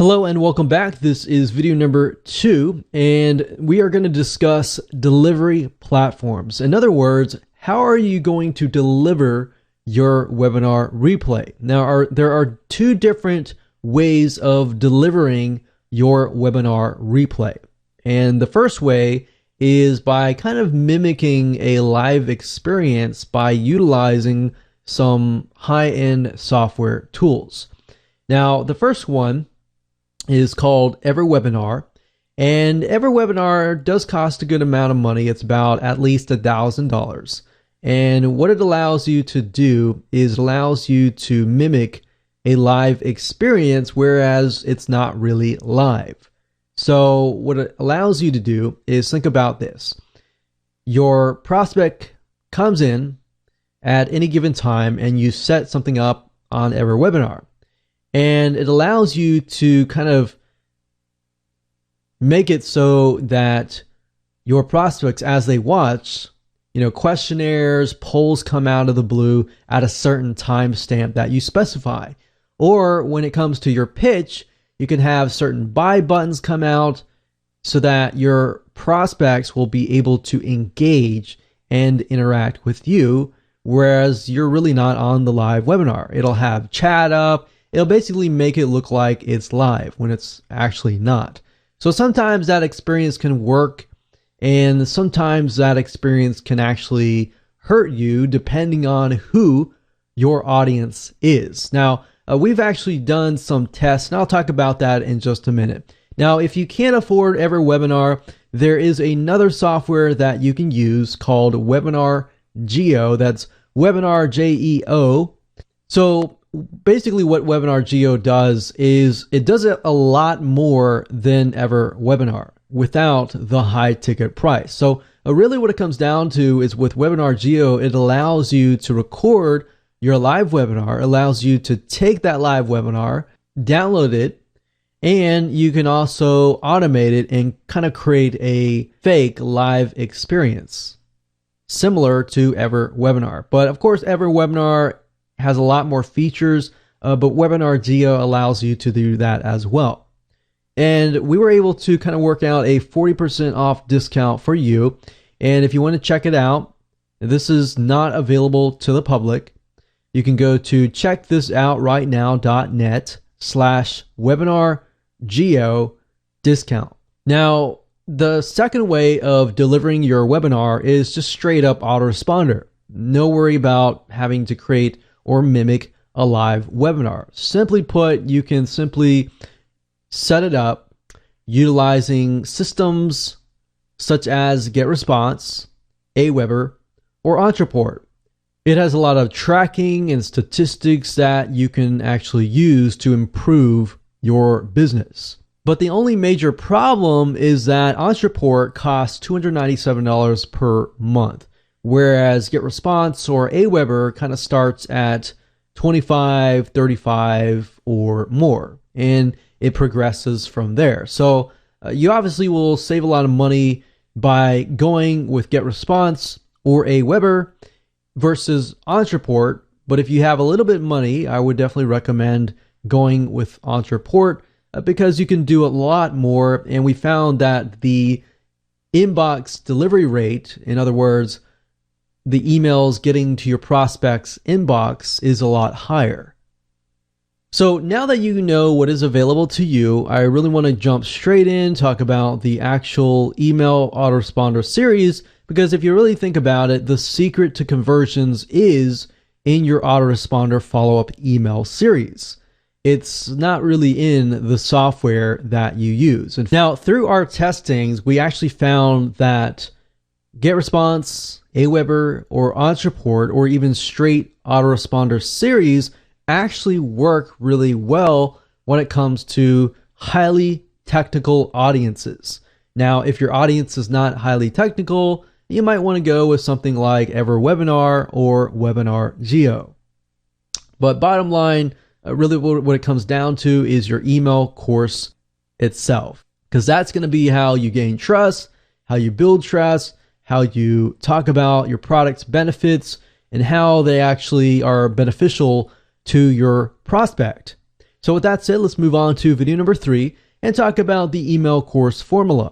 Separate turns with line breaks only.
Hello and welcome back. This is video number 2, and we are going to discuss delivery platforms. In other words, how are you going to deliver your webinar replay? Now, there are two different ways of delivering your webinar replay. And the first way is by kind of mimicking a live experience by utilizing some high-end software tools. Now, the first one is called EverWebinar, and EverWebinar does cost a good amount of money. It's about at least $1,000. And what it allows you to do is allows you to mimic a live experience, whereas it's not really live. So what it allows you to do is think about this. Your prospect comes in at any given time and you set something up on EverWebinar. And it allows you to kind of make it so that your prospects, as they watch, questionnaires, polls come out of the blue at a certain timestamp that you specify. Or when it comes to your pitch, you can have certain buy buttons come out so that your prospects will be able to engage and interact with you, whereas you're really not on the live webinar. It'll have chat up. It'll basically make it look like it's live when it's actually not. So sometimes that experience can work, and sometimes that experience can actually hurt you depending on who your audience is. Now, we've actually done some tests, and I'll talk about that in just a minute. Now, if you can't afford EverWebinar, there is another software that you can use called Webinar Geo. That's Webinar Geo. So basically what Webinar Geo does is it does it a lot more than EverWebinar without the high ticket price. So really what it comes down to is with Webinar Geo, it allows you to record your live webinar, allows you to take that live webinar, download it, and you can also automate it and kind of create a fake live experience similar to EverWebinar. But of course, EverWebinar has a lot more features, but Webinar Geo allows you to do that as well. And we were able to kind of work out a 40% off discount for you. And if you want to check it out, this is not available to the public. You can go to checkthisoutRightNow.net/Webinar Geo discount. Now, the second way of delivering your webinar is just straight up autoresponder. No worry about having to create or mimic a live webinar. Simply put, you can simply set it up utilizing systems such as GetResponse, Aweber, or Ontraport. It has a lot of tracking and statistics that you can actually use to improve your business. But the only major problem is that Ontraport costs $297 per month, whereas GetResponse or Aweber kind of starts at $25, $35 or more, and it progresses from there. So you obviously will save a lot of money by going with GetResponse or Aweber versus Ontraport. But if you have a little bit of money, I would definitely recommend going with Ontraport because you can do a lot more. And we found that the inbox delivery rate, in other words, the emails getting to your prospect's inbox, is a lot higher. So now that you know what is available to you, I really want to jump straight in, talk about the actual email autoresponder series, because if you really think about it, the secret to conversions is in your autoresponder follow-up email series. It's not really in the software that you use. And now, through our testings, we actually found that GetResponse, Aweber, or Ontraport, or even straight autoresponder series actually work really well when it comes to highly technical audiences. Now, if your audience is not highly technical, you might want to go with something like EverWebinar or Webinar Geo. But bottom line, really what it comes down to is your email course itself, because that's going to be how you gain trust, how you build trust, how you talk about your product's benefits, and how they actually are beneficial to your prospect. So with that said, let's move on to video number 3 and talk about the email course formula.